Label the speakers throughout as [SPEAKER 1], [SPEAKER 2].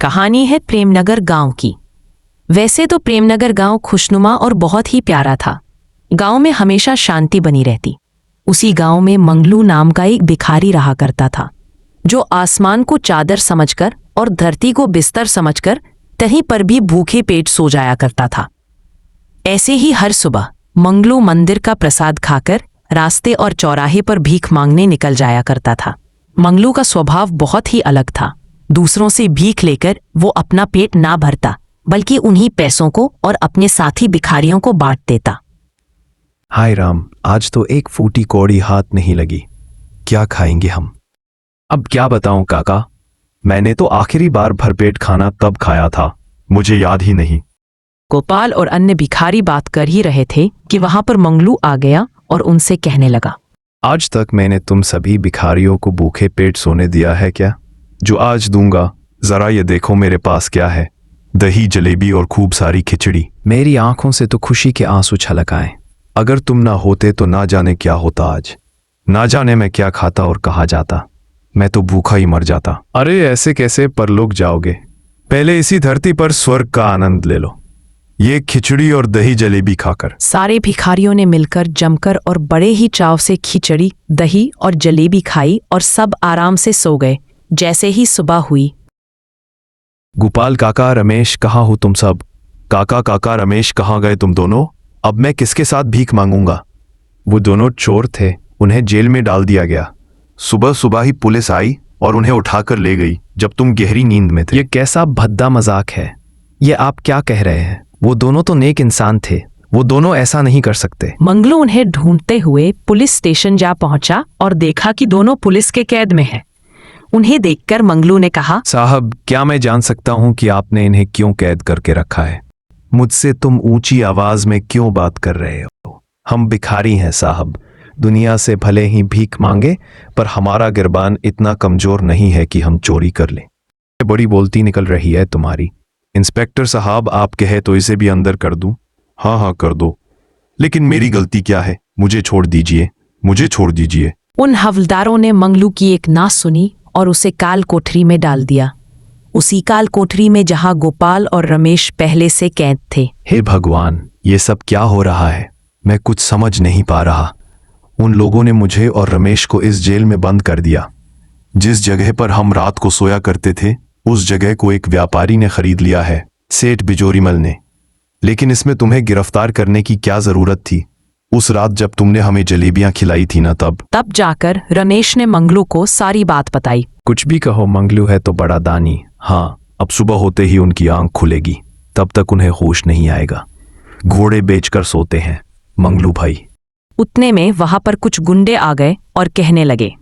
[SPEAKER 1] कहानी है प्रेमनगर गांव की। वैसे तो प्रेमनगर गांव खुशनुमा और बहुत ही प्यारा था। गांव में हमेशा शांति बनी रहती। उसी गांव में मंगलू नाम का एक भिखारी रहा करता था, जो आसमान को चादर समझकर और धरती को बिस्तर समझकर कहीं पर भी भूखे पेट सो जाया करता था। ऐसे ही हर सुबह मंगलू मंदिर का प्रसाद खाकर रास्ते और चौराहे पर भीख मांगने निकल जाया करता था। मंगलू का स्वभाव बहुत ही अलग था। दूसरों से भीख लेकर वो अपना पेट ना भरता, बल्कि उन्हीं पैसों को और अपने साथी भिखारियों को बांट देता।
[SPEAKER 2] हाय राम, आज तो एक फूटी कौड़ी हाथ नहीं लगी। क्या खाएंगे हम? अब क्या बताऊं काका, मैंने तो आखिरी बार भरपेट खाना तब खाया था, मुझे याद ही नहीं।
[SPEAKER 1] गोपाल और अन्य भिखारी बात कर ही रहे थे कि वहां पर मंगलू आ गया और उनसे कहने लगा,
[SPEAKER 2] आज तक मैंने तुम सभी भिखारियों को भूखे पेट सोने दिया है क्या? जो आज दूंगा, जरा ये देखो मेरे पास क्या है। दही, जलेबी और खूब सारी खिचड़ी। मेरी आंखों से तो खुशी के आंसू छलक आए। अगर तुम ना होते तो ना जाने क्या होता आज। ना जाने मैं क्या खाता और कहाँ जाता। मैं तो भूखा ही मर जाता। अरे ऐसे कैसे परलोक जाओगे? पहले इसी धरती पर स्वर्ग का आनंद ले लो, ये खिचड़ी और दही जलेबी खाकर।
[SPEAKER 1] सारे भिखारियों ने मिलकर जमकर और बड़े ही चाव से खिचड़ी, दही और जलेबी खाई और सब आराम से सो गए। जैसे ही सुबह हुई,
[SPEAKER 2] गोपाल काका, रमेश, कहाँ हो तुम सब? काका काका रमेश, कहाँ गए तुम दोनों? अब मैं किसके साथ भीख मांगूंगा? वो दोनों चोर थे, उन्हें जेल में डाल दिया गया। सुबह सुबह ही पुलिस आई और उन्हें उठाकर ले गई जब तुम गहरी नींद में थे। ये कैसा भद्दा मजाक है? ये आप क्या कह रहे हैं? वो दोनों तो नेक इंसान थे, वो दोनों ऐसा नहीं कर सकते।
[SPEAKER 1] मंगलू उन्हें ढूंढते हुए पुलिस स्टेशन जा पहुंचा और देखा कि दोनों पुलिस के कैद में हैं। उन्हें देखकर मंगलू ने कहा,
[SPEAKER 2] साहब, क्या मैं जान सकता हूं कि आपने इन्हें क्यों कैद करके रखा है? मुझसे तुम ऊंची आवाज में क्यों बात कर रहे हो? हम भिखारी हैं साहब। दुनिया से भले ही भीख मांगे, पर हमारा गिरबान इतना कमजोर नहीं है कि हम चोरी कर लें। बड़ी बोलती निकल रही है तुम्हारी। इंस्पेक्टर साहब, आप कहे तो इसे भी अंदर कर दूं? हाँ हाँ कर दो, लेकिन मेरी गलती क्या है? मुझे छोड़ दीजिए, मुझे छोड़ दीजिए।
[SPEAKER 1] उन हवलदारों ने मंगलू की एक ना सुनी और उसे काल कोठरी में डाल दिया। उसी काल कोठरी में जहां गोपाल और रमेश पहले से कैद थे।
[SPEAKER 2] हे भगवान, ये सब क्या हो रहा है? मैं कुछ समझ नहीं पा रहा। उन लोगों ने मुझे और रमेश को इस जेल में बंद कर दिया। जिस जगह पर हम रात को सोया करते थे, उस जगह को एक व्यापारी ने खरीद लिया है, सेठ बिजोरीमल ने। लेकिन इसमें तुम्हें गिरफ्तार करने की क्या जरूरत थी? उस रात जब तुमने हमें जलेबियां खिलाई थी ना, तब
[SPEAKER 1] जाकर रमेश ने मंगलू को सारी बात बताई।
[SPEAKER 2] कुछ भी कहो, मंगलू है तो बड़ा दानी। हाँ, अब सुबह होते ही उनकी आंख खुलेगी, तब तक उन्हें होश नहीं आएगा। घोड़े बेचकर सोते हैं मंगलू भाई।
[SPEAKER 1] उतने में वहां पर कुछ गुंडे आ गए और कहने लगे,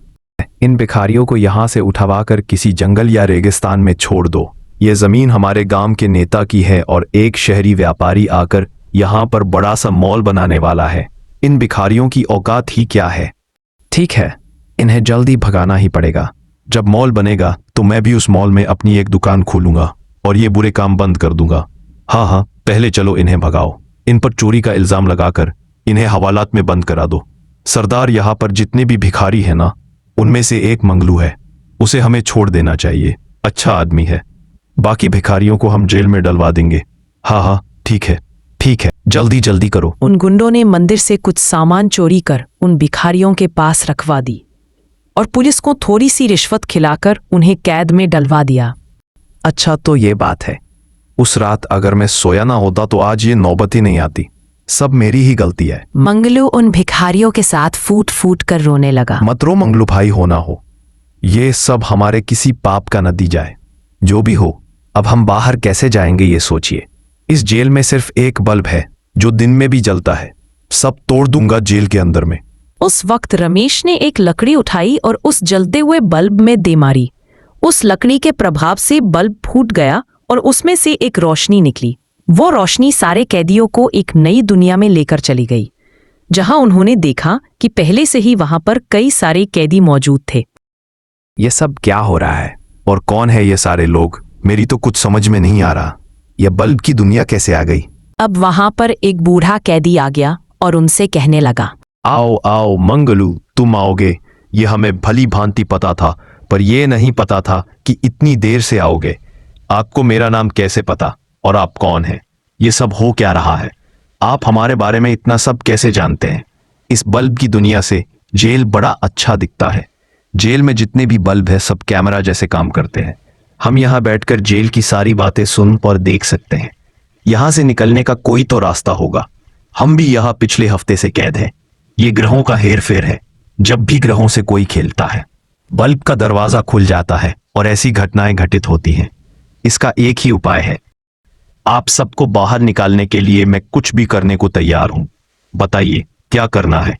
[SPEAKER 2] इन भिखारियों को यहाँ से उठवाकर किसी जंगल या रेगिस्तान में छोड़ दो। ये जमीन हमारे गांव के नेता की है और एक शहरी व्यापारी आकर यहाँ पर बड़ा सा मॉल बनाने वाला है। इन भिखारियों की औकात ही क्या है? ठीक है, इन्हें जल्दी भगाना ही पड़ेगा। जब मॉल बनेगा तो मैं भी उस मॉल में अपनी एक दुकान खोलूंगा और ये बुरे काम बंद कर दूंगा। हाँ हाँ, पहले चलो इन्हें भगाओ। इन पर चोरी का इल्जाम लगाकर इन्हें हवालात में बंद करा दो। सरदार, यहाँ पर जितने भी भिखारी हैं ना, उनमें से एक मंगलू है, उसे हमें छोड़ देना चाहिए। अच्छा आदमी है। बाकी भिखारियों को हम जेल में डलवा देंगे। हाँ हाँ ठीक है, ठीक है, जल्दी जल्दी करो।
[SPEAKER 1] उन गुंडों ने मंदिर से कुछ सामान चोरी कर उन भिखारियों के पास रखवा दी और पुलिस को थोड़ी सी रिश्वत खिलाकर उन्हें कैद में डलवा दिया।
[SPEAKER 2] अच्छा, तो ये बात है। उस रात अगर मैं सोया ना होता तो आज ये नौबत ही नहीं आती। सब मेरी ही गलती है।
[SPEAKER 1] मंगलू उन भिखारियों के साथ फूट फूट कर रोने लगा।
[SPEAKER 2] मत रो मंगलू भाई, हो ना हो, ये सब हमारे किसी पाप का नतीजा है। जो भी हो, अब हम बाहर कैसे जाएंगे ये सोचिए। इस जेल में सिर्फ एक बल्ब है जो दिन में भी जलता है। सब तोड़ दूंगा जेल के अंदर में।
[SPEAKER 1] उस वक्त रमेश ने एक लकड़ी उठाई और उस जलते हुए बल्ब में दे मारी। उस लकड़ी के प्रभाव से बल्ब फूट गया और उसमें से एक रोशनी निकली। वो रोशनी सारे कैदियों को एक नई दुनिया में लेकर चली गई, जहां उन्होंने देखा कि पहले से ही वहां पर कई सारे कैदी मौजूद थे।
[SPEAKER 2] ये सब क्या हो रहा है और कौन है ये सारे लोग? मेरी तो कुछ समझ में नहीं आ रहा। यह बल्ब की दुनिया कैसे आ गई?
[SPEAKER 1] अब वहां पर एक बूढ़ा कैदी आ गया और उनसे कहने लगा,
[SPEAKER 2] आओ आओ मंगलू, तुम आओगे। ये हमें भली भांति पता था, पर यह नहीं पता था कि इतनी देर से आओगे। आपको मेरा नाम कैसे पता और आप कौन हैं? ये सब हो क्या रहा है? आप हमारे बारे में इतना सब कैसे जानते हैं? इस बल्ब की दुनिया से जेल बड़ा अच्छा दिखता है। जेल में जितने भी बल्ब है सब कैमरा जैसे काम करते हैं। हम यहाँ बैठकर जेल की सारी बातें सुन और देख सकते हैं। यहाँ से निकलने का कोई तो रास्ता होगा। हम भी यहाँ पिछले हफ्ते से कैद हैं। ये ग्रहों का हेर फेर है। जब भी ग्रहों से कोई खेलता है बल्ब का दरवाजा खुल जाता है और ऐसी घटनाएं घटित होती हैं। इसका एक ही उपाय है। आप सबको बाहर निकालने के लिए मैं कुछ भी करने को तैयार हूं। बताइए क्या करना है?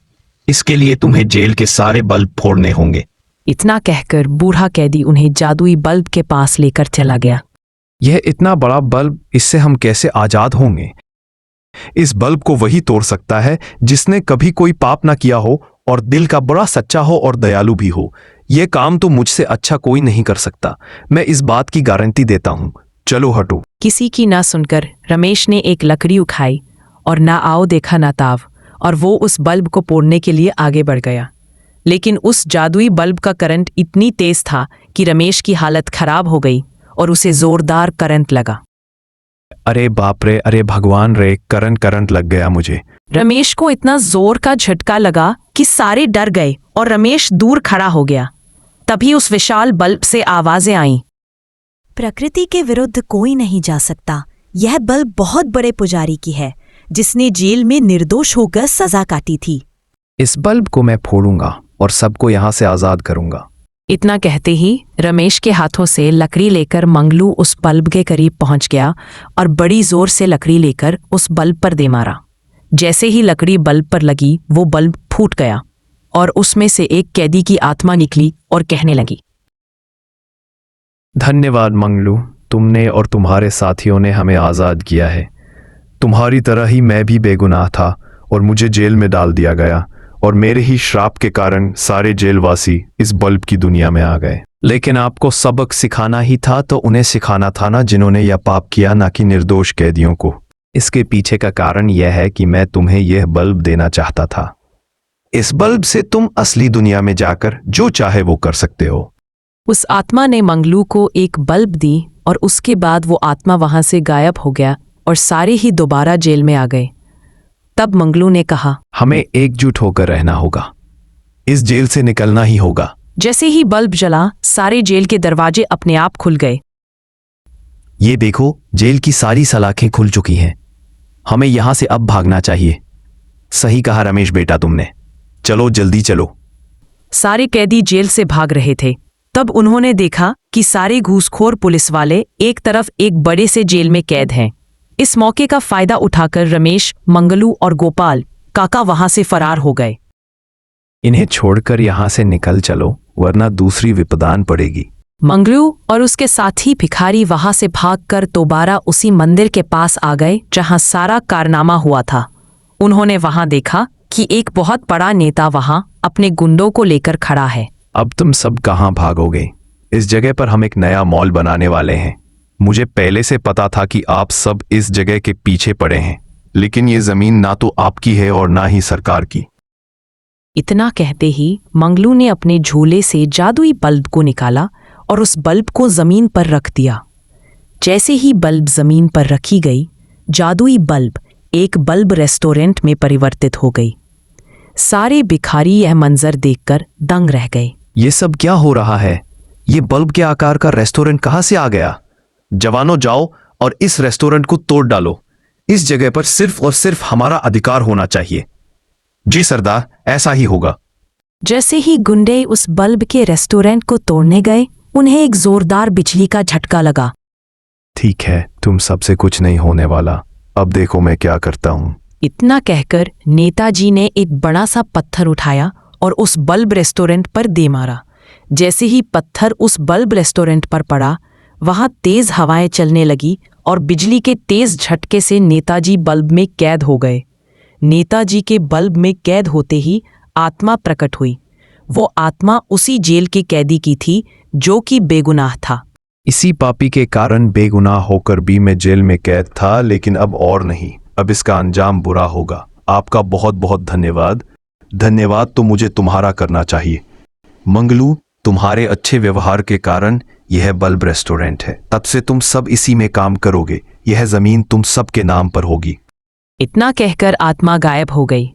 [SPEAKER 2] इसके लिए तुम्हें जेल के सारे बल्ब फोड़ने होंगे।
[SPEAKER 1] इतना कहकर बूढ़ा कैदी उन्हें जादुई बल्ब के पास लेकर चला गया।
[SPEAKER 2] यह इतना बड़ा बल्ब, इससे हम कैसे आजाद होंगे? इस बल्ब को वही तोड़ सकता है जिसने कभी कोई पाप ना किया हो और दिल का बड़ा सच्चा हो और दयालु भी हो। यह काम तो मुझसे अच्छा कोई नहीं कर सकता। मैं इस बात की गारंटी देता हूं। चलो हटो।
[SPEAKER 1] किसी की ना सुनकर रमेश ने एक लकड़ी उठाई और ना आओ देखा ना ताव, और वो उस बल्ब को फोड़ने के लिए आगे बढ़ गया। लेकिन उस जादुई बल्ब का करंट इतनी तेज था कि रमेश की हालत खराब हो गई और उसे जोरदार करंट लगा।
[SPEAKER 2] अरे बाप रे, अरे भगवान रे, करंट लग गया मुझे।
[SPEAKER 1] रमेश को इतना जोर का झटका लगा कि सारे डर गए और रमेश दूर खड़ा हो गया। तभी उस विशाल बल्ब से आवाजें आईं।
[SPEAKER 3] प्रकृति के विरुद्ध कोई नहीं जा सकता। यह बल्ब बहुत बड़े पुजारी की है, जिसने जेल में निर्दोष होकर सजा काटी थी।
[SPEAKER 2] इस बल्ब को मैं फोड़ूंगा और सबको यहाँ से आजाद करूंगा।
[SPEAKER 1] इतना कहते ही रमेश के हाथों से लकड़ी लेकर मंगलू उस बल्ब के करीब पहुंच गया और बड़ी जोर से लकड़ी लेकर उस बल्ब पर दे मारा। जैसे ही लकड़ी बल्ब पर लगी वो बल्ब फूट गया और उसमें से एक कैदी की आत्मा निकली और कहने लगी,
[SPEAKER 2] धन्यवाद मंगलू, तुमने और तुम्हारे साथियों ने हमें आजाद किया है। तुम्हारी तरह ही मैं भी बेगुनाह था और मुझे जेल में डाल दिया गया, और मेरे ही श्राप के कारण सारे जेलवासी इस बल्ब की दुनिया में आ गए। लेकिन आपको सबक सिखाना ही था तो उन्हें सिखाना था ना जिन्होंने यह पाप किया, ना कि निर्दोष कैदियों को। इसके पीछे का कारण यह है कि मैं तुम्हें यह बल्ब देना चाहता था। इस बल्ब से तुम असली दुनिया में जाकर जो चाहे वो कर सकते हो।
[SPEAKER 1] उस आत्मा ने मंगलू को एक बल्ब दी और उसके बाद वो आत्मा वहां से गायब हो गया और सारे ही दोबारा जेल में आ गए। तब मंगलू ने कहा,
[SPEAKER 2] हमें एकजुट होकर रहना होगा। इस जेल से निकलना ही होगा।
[SPEAKER 1] जैसे ही बल्ब जला सारे जेल के दरवाजे अपने आप खुल गए।
[SPEAKER 2] ये देखो, जेल की सारी सलाखें खुल चुकी हैं। हमें यहां से अब भागना चाहिए। सही कहा रमेश बेटा तुमने। चलो जल्दी चलो।
[SPEAKER 1] सारे कैदी जेल से भाग रहे थे। तब उन्होंने देखा कि सारे घूसखोर पुलिस वाले एक तरफ एक बड़े से जेल में कैद हैं। इस मौके का फायदा उठाकर रमेश, मंगलू और गोपाल काका वहां से फरार हो गए।
[SPEAKER 2] इन्हें छोड़कर यहां से निकल चलो, वरना दूसरी विपदान पड़ेगी।
[SPEAKER 1] मंगलू और उसके साथी भिखारी वहां से भागकर दोबारा उसी मंदिर के पास आ गए जहां सारा कारनामा हुआ था। उन्होंने वहां देखा कि एक बहुत बड़ा नेता वहां अपने गुंडों को लेकर खड़ा है।
[SPEAKER 2] अब तुम सब कहां भागोगे? इस जगह पर हम एक नया मॉल बनाने वाले हैं। मुझे पहले से पता था कि आप सब इस जगह के पीछे पड़े हैं, लेकिन ये जमीन ना तो आपकी है और ना ही सरकार की।
[SPEAKER 1] इतना कहते ही मंगलू ने अपने झोले से जादुई बल्ब को निकाला और उस बल्ब को जमीन पर रख दिया। जैसे ही बल्ब जमीन पर रखी गई, जादुई बल्ब एक बल्ब रेस्टोरेंट में परिवर्तित हो गई। सारे भिखारी यह मंजर देखकर दंग रह गए।
[SPEAKER 2] ये सब क्या हो रहा है? ये बल्ब के आकार का रेस्टोरेंट कहां से आ गया? जवानों, जाओ और इस रेस्टोरेंट को तोड़ डालो। इस जगह पर सिर्फ और सिर्फ हमारा अधिकार होना चाहिए। जी सरदार, ऐसा ही होगा।
[SPEAKER 1] जैसे ही गुंडे उस बल्ब के रेस्टोरेंट को तोड़ने गए, उन्हें एक जोरदार बिजली का झटका लगा।
[SPEAKER 2] ठीक है, तुम सबसे कुछ नहीं होने वाला। अब देखो मैं क्या करता हूं।
[SPEAKER 1] इतना कहकर नेताजी ने एक बड़ा सा पत्थर उठाया और उस बल्ब रेस्टोरेंट पर दे मारा। जैसे ही पत्थर उस बल्ब रेस्टोरेंट पर पड़ा, वहां तेज हवाएं चलने लगी और बिजली के तेज झटके से नेताजी बल्ब में कैद हो गए। नेताजी के बल्ब में कैद होते ही आत्मा प्रकट हुई। वो आत्मा उसी जेल के कैदी की थी जो कि बेगुनाह था।
[SPEAKER 2] इसी पापी के कारण बेगुनाह होकर भी मैं जेल में कैद था, लेकिन अब और नहीं। अब इसका अंजाम बुरा होगा। आपका बहुत बहुत धन्यवाद। धन्यवाद तो मुझे तुम्हारा करना चाहिए। मंगलू, तुम्हारे अच्छे व्यवहार के कारण यह बल्ब रेस्टोरेंट है, तब से तुम सब इसी में काम करोगे। यह जमीन तुम सबके नाम पर होगी।
[SPEAKER 1] इतना कहकर आत्मा गायब हो गई।